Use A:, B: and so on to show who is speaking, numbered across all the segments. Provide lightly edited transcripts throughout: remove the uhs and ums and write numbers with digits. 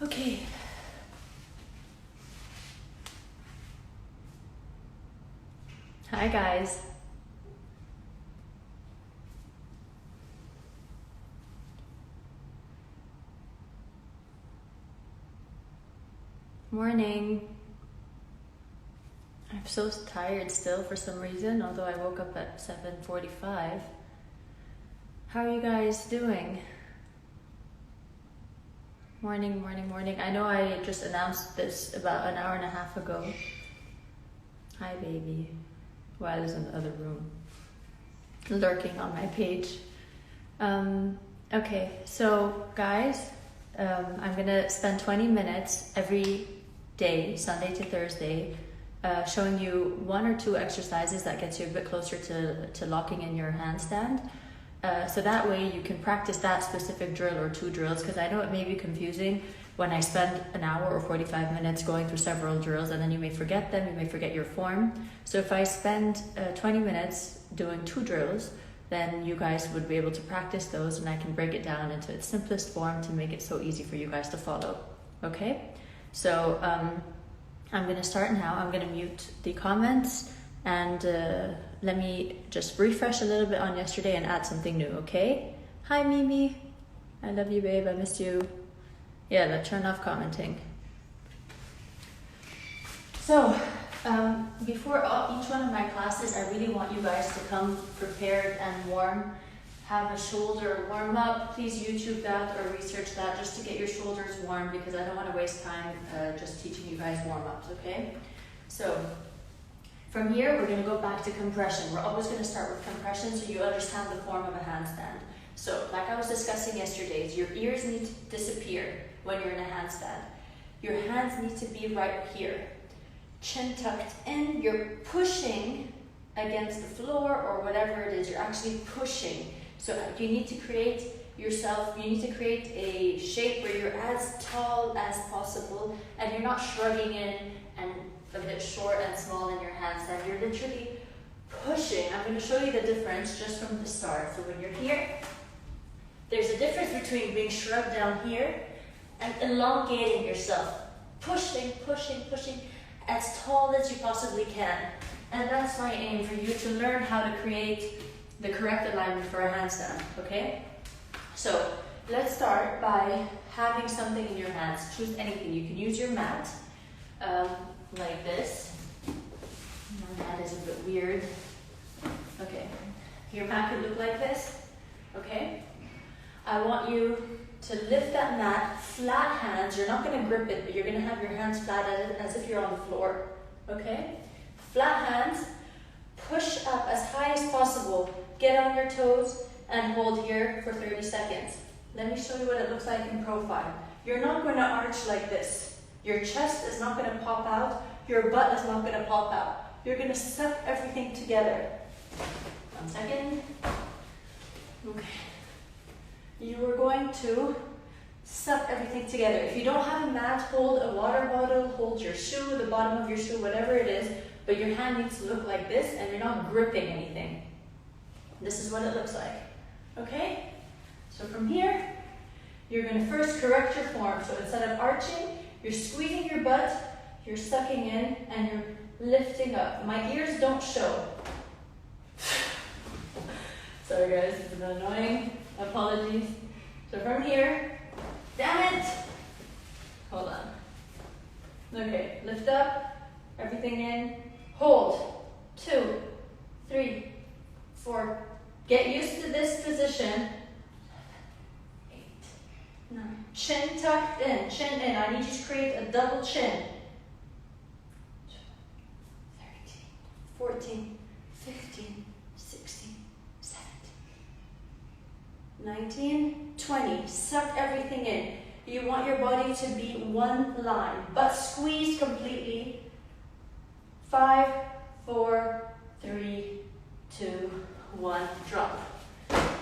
A: Okay. Hi guys. Morning. I'm so tired still for some reason, although I woke up at 7:45. How are you guys doing? Morning, morning, morning. I know I just announced this about an hour and a half ago. Hi, baby. Well, is in the other room, lurking on my page. Okay, so guys, I'm gonna spend 20 minutes every day, Sunday to Thursday, showing you one or two exercises that gets you a bit closer to locking in your handstand. So that way you can practice that specific drill or two drills, because I know it may be confusing when I spend an hour or 45 minutes going through several drills, and then you may forget them, you may forget your form. So if I spend 20 minutes doing two drills, then you guys would be able to practice those, and I can break it down into its simplest form to make it so easy for you guys to follow. Okay? So I'm going to start now. I'm going to mute the comments, and let me just refresh a little bit on yesterday and add something new, okay? Hi, Mimi. I love you, babe. I miss you. Yeah, turn off commenting. So, before each one of my classes, I really want you guys to come prepared and warm. Have a shoulder warm up. Please YouTube that or research that just to get your shoulders warm, because I don't want to waste time just teaching you guys warm ups, okay? So, from here, we're going to go back to compression. We're always going to start with compression so you understand the form of a handstand. So, like I was discussing yesterday, your ears need to disappear when you're in a handstand. Your hands need to be right here. Chin tucked in, you're pushing against the floor or whatever it is, you're actually pushing. So you need to create yourself, you need to create a shape where you're as tall as possible and you're not shrugging in and a bit short and small in your handstand. You're literally pushing. I'm going to show you the difference just from the start. So when you're here, there's a difference between being shrugged down here and elongating yourself. Pushing, pushing, pushing as tall as you possibly can. And that's my aim, for you to learn how to create the correct alignment for a handstand, okay? So let's start by having something in your hands. Choose anything. You can use your mat, like this. My mat is a bit weird. Okay, your mat could look like this, okay? I want you to lift that mat, flat hands. You're not going to grip it, but you're going to have your hands flat as if you're on the floor, okay? Flat hands, push up as high as possible. Get on your toes and hold here for 30 seconds. Let me show you what it looks like in profile. You're not going to arch like this. Your chest is not going to pop out. Your butt is not going to pop out. You're going to suck everything together. 1 second. Okay. You are going to suck everything together. If you don't have a mat, hold a water bottle, hold your shoe, the bottom of your shoe, whatever it is, but your hand needs to look like this and you're not gripping anything. This is what it looks like, okay? So from here, you're going to first correct your form. So instead of arching, you're squeezing your butt, you're sucking in, and you're lifting up. My ears don't show. Sorry guys, it's a bit annoying. Apologies. So from here, damn it! Hold on. Okay, lift up, everything in, hold. 2, 3, 4. Get used to this position. 7, 8, 9. Chin tucked in, chin in. I need you to create a double chin. 13, 14, 15, 16, 17, 19, 20. Suck everything in. You want your body to be one line, but squeeze completely. 5, 4, 3, 2, 1, drop.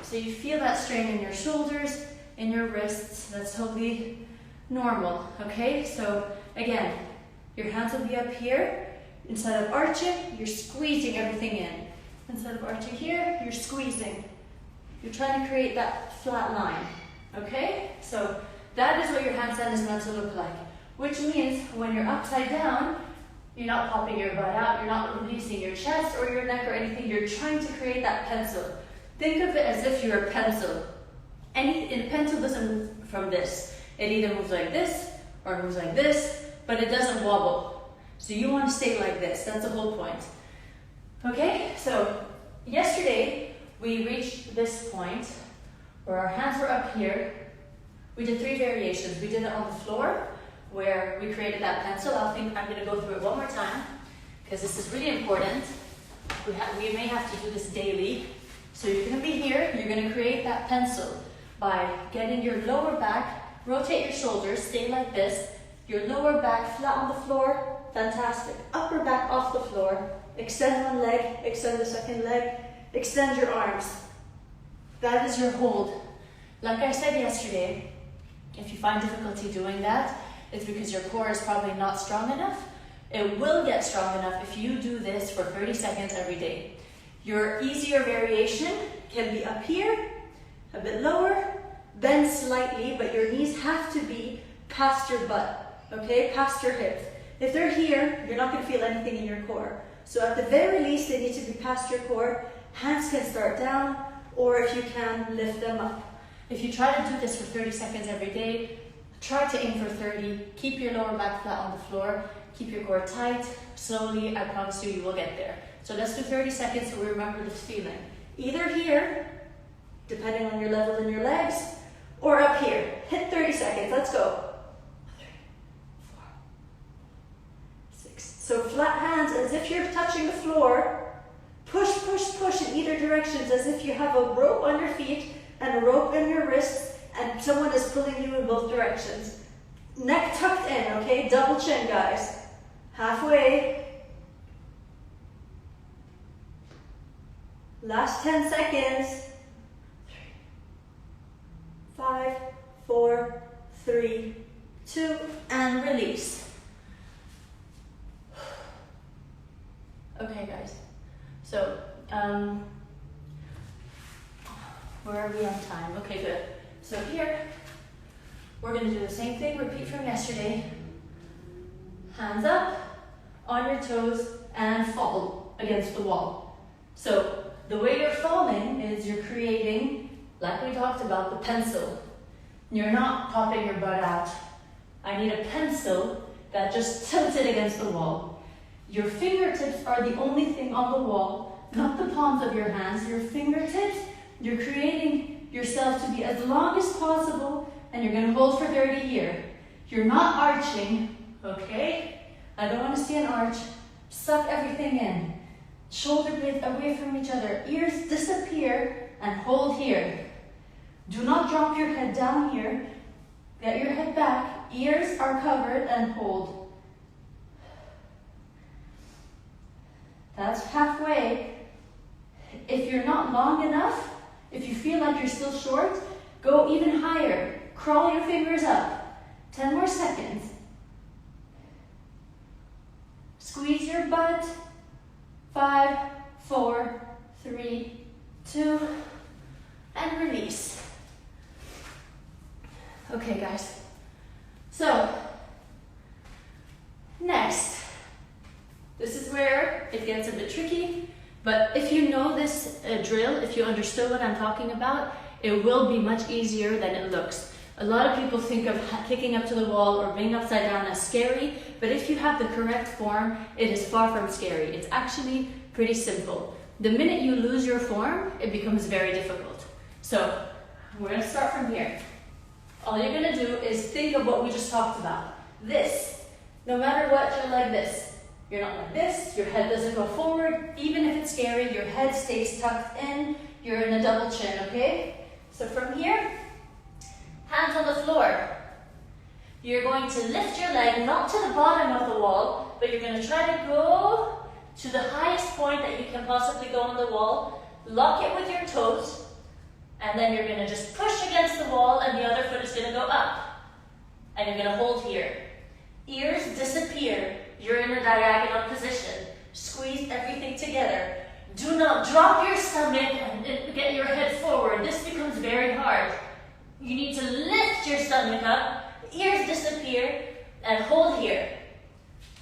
A: So you feel that strain in your shoulders, in your wrists. That's totally normal, okay? So again, your hands will be up here. Instead of arching, you're squeezing everything in. Instead of arching here, you're squeezing. You're trying to create that flat line, okay? So that is what your handstand is meant to look like. Which means when you're upside down, you're not popping your butt out, you're not releasing your chest or your neck or anything. You're trying to create that pencil. Think of it as if you're a pencil. A pencil doesn't move from this. It either moves like this or it moves like this, but it doesn't wobble. So you want to stay like this. That's the whole point. Okay, so yesterday we reached this point where our hands were up here. We did 3 variations. We did it on the floor where we created that pencil. I'm going to go through it one more time because this is really important. We may have to do this daily. So you're going to be here. You're going to create that pencil by getting your lower back, rotate your shoulders, stay like this. Your lower back flat on the floor, fantastic. Upper back off the floor. Extend one leg, extend the second leg, extend your arms. That is your hold. Like I said yesterday, if you find difficulty doing that, it's because your core is probably not strong enough. It will get strong enough if you do this for 30 seconds every day. Your easier variation can be up here, a bit lower, bend slightly, but your knees have to be past your butt, okay, past your hips. If they're here, you're not going to feel anything in your core. So at the very least, they need to be past your core. Hands can start down, or if you can, lift them up. If you try to do this for 30 seconds every day, try to aim for 30. Keep your lower back flat on the floor. Keep your core tight. Slowly, I promise you will get there. So let's do 30 seconds so we remember this feeling. Either here, depending on your level in your legs, or up here. Hit 30 seconds. Let's go. 3, 4, 6. So flat hands as if you're touching the floor. Push, push, push in either directions as if you have a rope on your feet and a rope in your wrists and someone is pulling you in both directions. Neck tucked in, okay? Double chin, guys. Halfway. Last 10 seconds. 3, 5, 4, 3, 2, and release. Okay, guys. So, where are we on time? Okay, good. So here, we're going to do the same thing. Repeat from yesterday. Hands up, on your toes, and fall against the wall. So, the way you're falling is you're creating, like we talked about, the pencil. You're not popping your butt out. I need a pencil that just tilted against the wall. Your fingertips are the only thing on the wall, not the palms of your hands. Your fingertips, you're creating yourself to be as long as possible, and you're going to hold for 30 here. You're not arching, okay? I don't want to see an arch. Suck everything in. Shoulder blades away from each other. Ears disappear and hold here. Do not drop your head down here. Get your head back. Ears are covered and hold. That's halfway. If you're not long enough, if you feel like you're still short, go even higher. Crawl your fingers up. 10 more seconds. Squeeze your butt. 5, 4, 3, 2, and release. Okay, guys. So, next. This is where it gets a bit tricky, but if you know this drill, if you understood what I'm talking about, it will be much easier than it looks. A lot of people think of kicking up to the wall or being upside down as scary, but if you have the correct form, it is far from scary. It's actually pretty simple. The minute you lose your form, it becomes very difficult. So, we're going to start from here. All you're going to do is think of what we just talked about. This. No matter what, you're like this. You're not like this. Your head doesn't go forward. Even if it's scary, your head stays tucked in. You're in a double chin, okay? So from here, hands on the floor. You're going to lift your leg, not to the bottom of the wall, but you're going to try to go to the highest point that you can possibly go on the wall. Lock it with your toes, and then you're going to just push against the wall, and the other foot is going to go up. And you're going to hold here. Ears disappear. You're in a diagonal position. Squeeze everything together. Do not drop your stomach and get your head forward. This becomes very hard. You need to lift your stomach up, ears disappear, and hold here.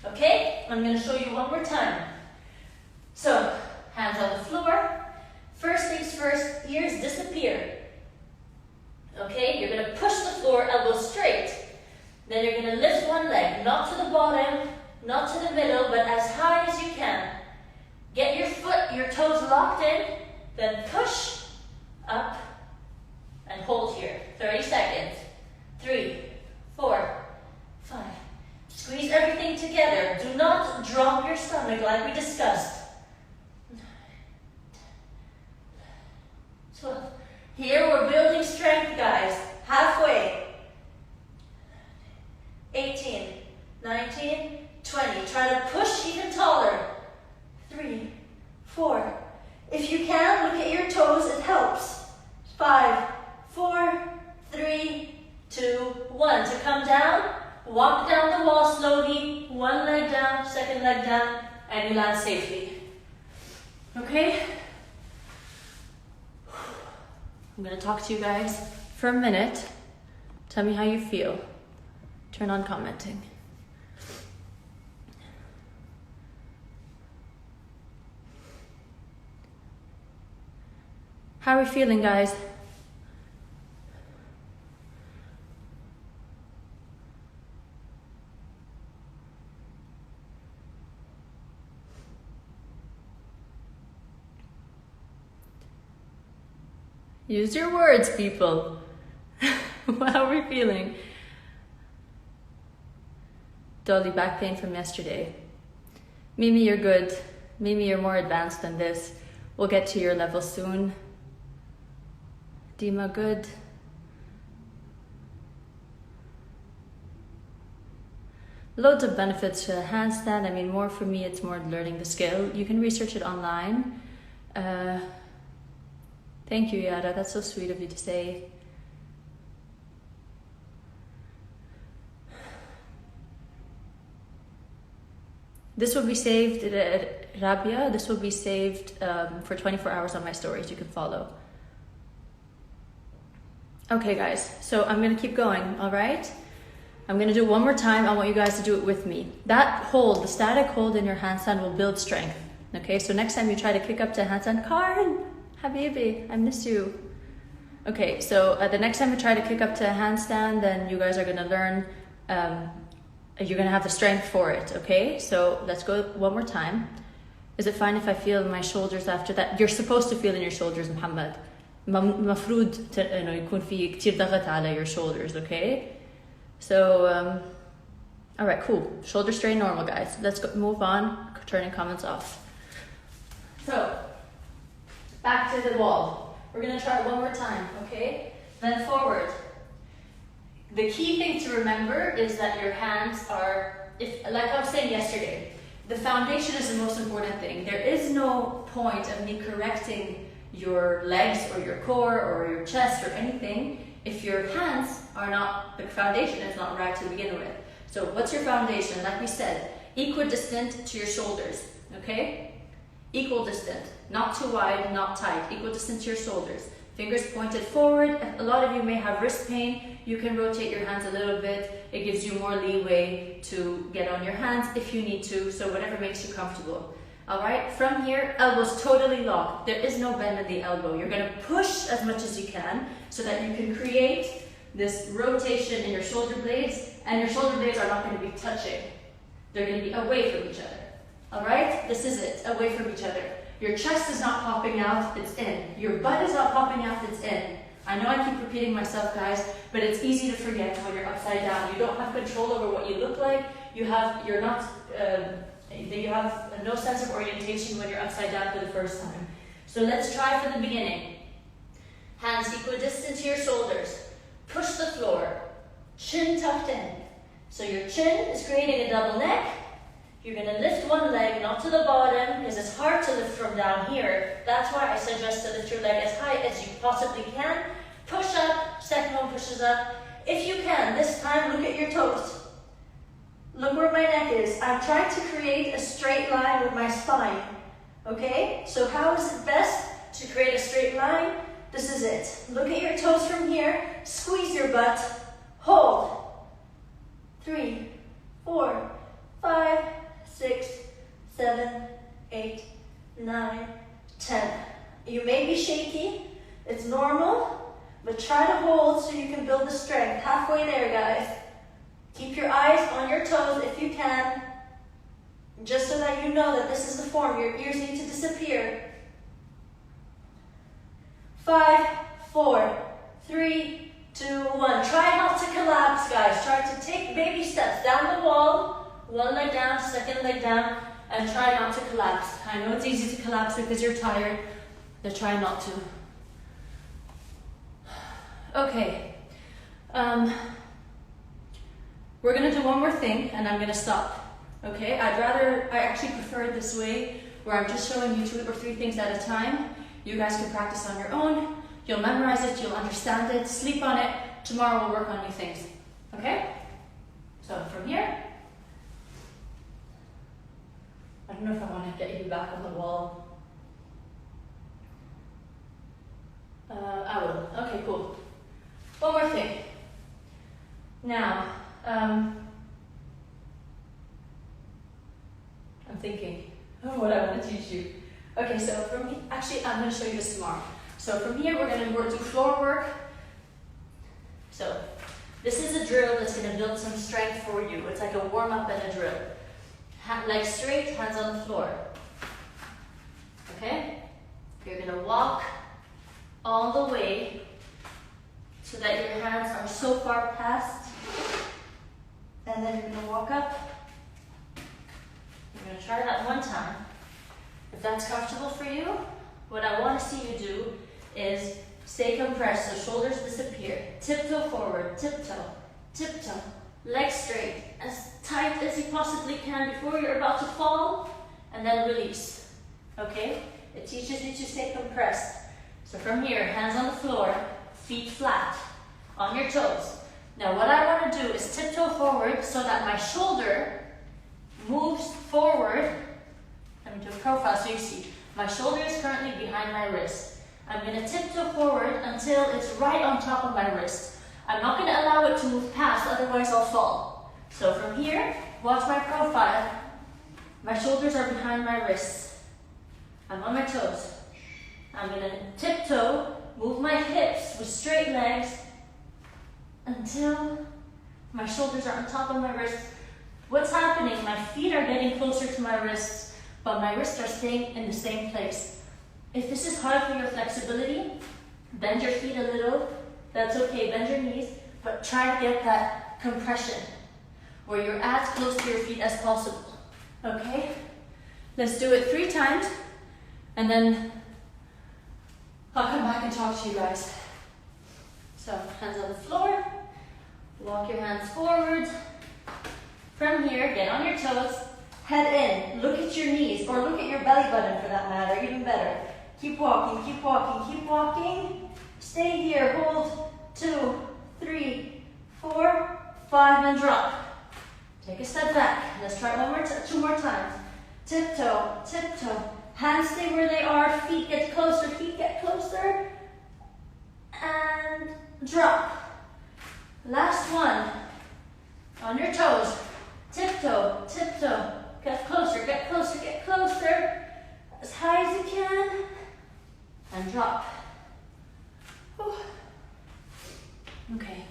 A: Okay? I'm going to show you one more time. So, hands on the floor. First things first, ears disappear. Okay? You're going to push the floor, elbows straight. Then you're going to lift one leg, not to the bottom, not to the middle, but as high as you can. Get your foot, your toes locked in, then push up and hold here. 30 seconds. 3, 4, 5. Squeeze everything together. Do not drop your stomach like we discussed. 12. Here we're building strength, guys. Halfway. 18, 19, 20. Try to push even taller. 3, 4. If you can, look at your toes, it helps. 5, 4, 3, 2, 1. To come down, walk down the wall slowly. One leg down, second leg down, and you land safely. Okay? I'm going to talk to you guys for a minute. Tell me how you feel. Turn on commenting. How are we feeling, guys? Use your words, people. How are we feeling? Dolly, back pain from yesterday. Mimi, you're good. Mimi, you're more advanced than this. We'll get to your level soon. Dima, good. Loads of benefits to a handstand. I mean, more for me, it's more learning the skill. You can research it online. Thank you, Yara. That's so sweet of you to say. This will be saved, Rabia, this will be saved for 24 hours on my stories. You can follow. Okay, guys, so I'm going to keep going, all right? I'm going to do it one more time. I want you guys to do it with me. That hold, the static hold in your handstand will build strength. Okay, so next time you try to kick up to handstand, Karen, Habibi, I miss you. Okay, so the next time you try to kick up to a handstand, then you guys are going to learn, you're going to have the strength for it, okay? So let's go one more time. Is it fine if I feel my shoulders after that? You're supposed to feel in your shoulders, Muhammad. مفروض إنه يكون في كتير ضغط على your shoulders, okay? So, all right, cool. Shoulder strain normal, guys. Let's go, move on. Turning comments off. So, back to the wall. We're gonna try it one more time, okay? Then forward. The key thing to remember is that your hands are, like I was saying yesterday, the foundation is the most important thing. There is no point of me correcting your legs or your core or your chest or anything if your hands are not, the foundation is not right to begin with. So what's your foundation? Like we said, equidistant to your shoulders, okay? Equal distant, not too wide, not tight, equidistant to your shoulders. Fingers pointed forward. A lot of you may have wrist pain. You can rotate your hands a little bit. It gives you more leeway to get on your hands if you need to, so whatever makes you comfortable. All right, from here, elbows totally locked. There is no bend in the elbow. You're gonna push as much as you can so that you can create this rotation in your shoulder blades, and your shoulder blades are not gonna be touching. They're gonna be away from each other. All right, this is it, away from each other. Your chest is not popping out, it's in. Your butt is not popping out, it's in. I know I keep repeating myself, guys, but it's easy to forget when you're upside down. You don't have control over what you look like. You have no sense of orientation when you're upside down for the first time. So let's try for the beginning. Hands equidistant to your shoulders. Push the floor. Chin tucked in. So your chin is creating a double neck. You're going to lift one leg, not to the bottom, because it's hard to lift from down here. That's why I suggest to lift your leg as high as you possibly can. Push up, second one pushes up. If you can, this time look at your toes. Look where my neck is. I'm trying to create a straight line with my spine. Okay? So how is it best to create a straight line? This is it. Look at your toes from here. Squeeze your butt. Hold. 3, 4, 5, 6, 7, 8, 9, 10. You may be shaky. It's normal, but try to hold so you can build the strength. Halfway there, guys. Keep your eyes on your toes if you can, just so that you know that this is the form. Your ears need to disappear. 5, 4, 3, 2, 1. Try not to collapse, guys. Try to take baby steps down the wall. One leg down, second leg down, and try not to collapse. I know it's easy to collapse because you're tired, but try not to. Okay. We're gonna do one more thing, and I'm gonna stop. Okay? I actually prefer it this way, where I'm just showing you 2 or 3 things at a time. You guys can practice on your own. You'll memorize it, you'll understand it, sleep on it. Tomorrow we'll work on new things. Okay? So from here, I don't know if I want to get you back on the wall. I will. Okay, cool. One more thing. Now, I'm thinking what I want to teach you. Okay, so from here, actually, I'm going to show you this tomorrow. So from here, we're going to do floor work. So this is a drill that's going to build some strength for you. It's like a warm-up and a drill. Legs straight, hands on the floor. Okay? You're going to walk all the way so that your hands are so far past. And then you're going to walk up. You're going to try that one time. If that's comfortable for you, what I want to see you do is stay compressed so shoulders disappear. Tiptoe forward, tiptoe, tiptoe. Legs straight, as tight as you possibly can before you're about to fall, and then release. Okay? It teaches you to stay compressed. So from here, hands on the floor, feet flat, on your toes. Now what I want to do is tiptoe forward so that my shoulder moves forward. Let me do a profile so you see. My shoulder is currently behind my wrist. I'm going to tiptoe forward until it's right on top of my wrist. I'm not going to allow it to move past, otherwise I'll fall. So from here, watch my profile. My shoulders are behind my wrists. I'm on my toes. I'm going to tiptoe, move my hips with straight legs until my shoulders are on top of my wrists. What's happening? My feet are getting closer to my wrists, but my wrists are staying in the same place. If this is hard for your flexibility, bend your feet a little. That's okay, bend your knees, but try to get that compression where you're as close to your feet as possible. Okay? Let's do it 3 times, and then I'll come back and talk to you guys. So, hands on the floor, walk your hands forward. From here, get on your toes, head in, look at your knees, or look at your belly button for that matter, even better. Keep walking, keep walking, keep walking. Stay here, hold 2, 3, 4, 5, and drop. Take a step back. Let's try it 2 more times. Tiptoe, tiptoe. Hands stay where they are, feet get closer, and drop. Last one. On your toes. Tiptoe, tiptoe. Get closer, get closer, get closer. As high as you can. And drop. Whew. Okay.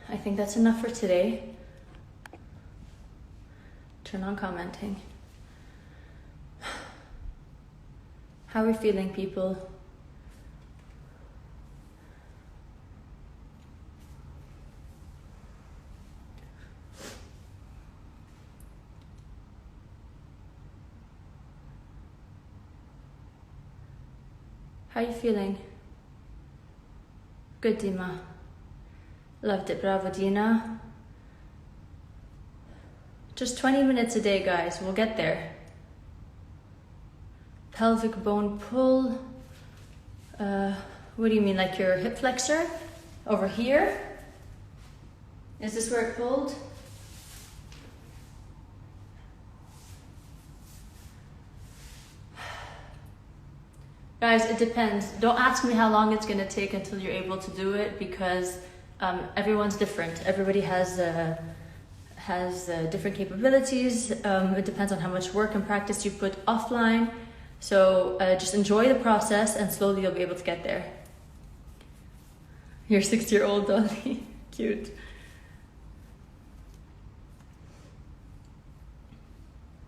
A: I think that's enough for today. Turn on commenting. How are we feeling, people? How are you feeling? Good, Dima. Loved it, bravo, Dina. Just 20 minutes a day, guys. We'll get there. Pelvic bone pull. What do you mean, like your hip flexor? Over here? Is this where it pulled? Guys, it depends. Don't ask me how long it's gonna take until you're able to do it, because everyone's different. Everybody has different capabilities. It depends on how much work and practice you put offline. So just enjoy the process and slowly you'll be able to get there. Your 6-year-old Dolly, cute.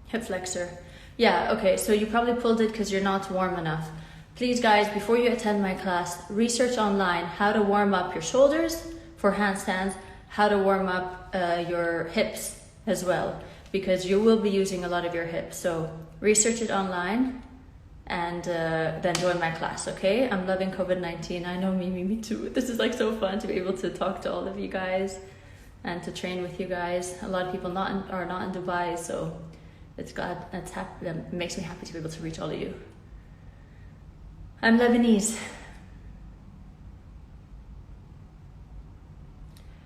A: Hip flexor. Yeah, okay, so you probably pulled it because you're not warm enough. Please guys, before you attend my class, research online how to warm up your shoulders for handstands, how to warm up your hips as well, because you will be using a lot of your hips. So research it online and then join my class, okay? I'm loving COVID-19. I know, me too. This is like so fun to be able to talk to all of you guys and to train with you guys. A lot of people are not in Dubai, so it makes me happy to be able to reach all of you. I'm Lebanese.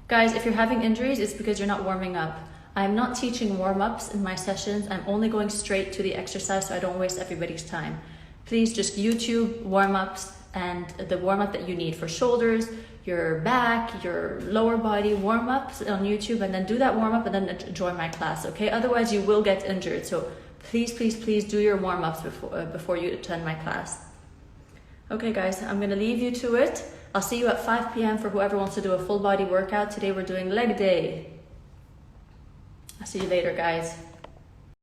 A: Guys, if you're having injuries, it's because you're not warming up. I'm not teaching warm-ups in my sessions. I'm only going straight to the exercise so I don't waste everybody's time. Please just YouTube warm-ups and the warm-up that you need for shoulders, your back, your lower body warm-ups on YouTube, and then do that warm-up and then join my class, okay? Otherwise you will get injured. So please, please, please do your warm-ups before you attend my class. Okay guys, I'm gonna leave you to it. I'll see you at 5 p.m. for whoever wants to do a full body workout. Today we're doing leg day. I'll see you later, guys.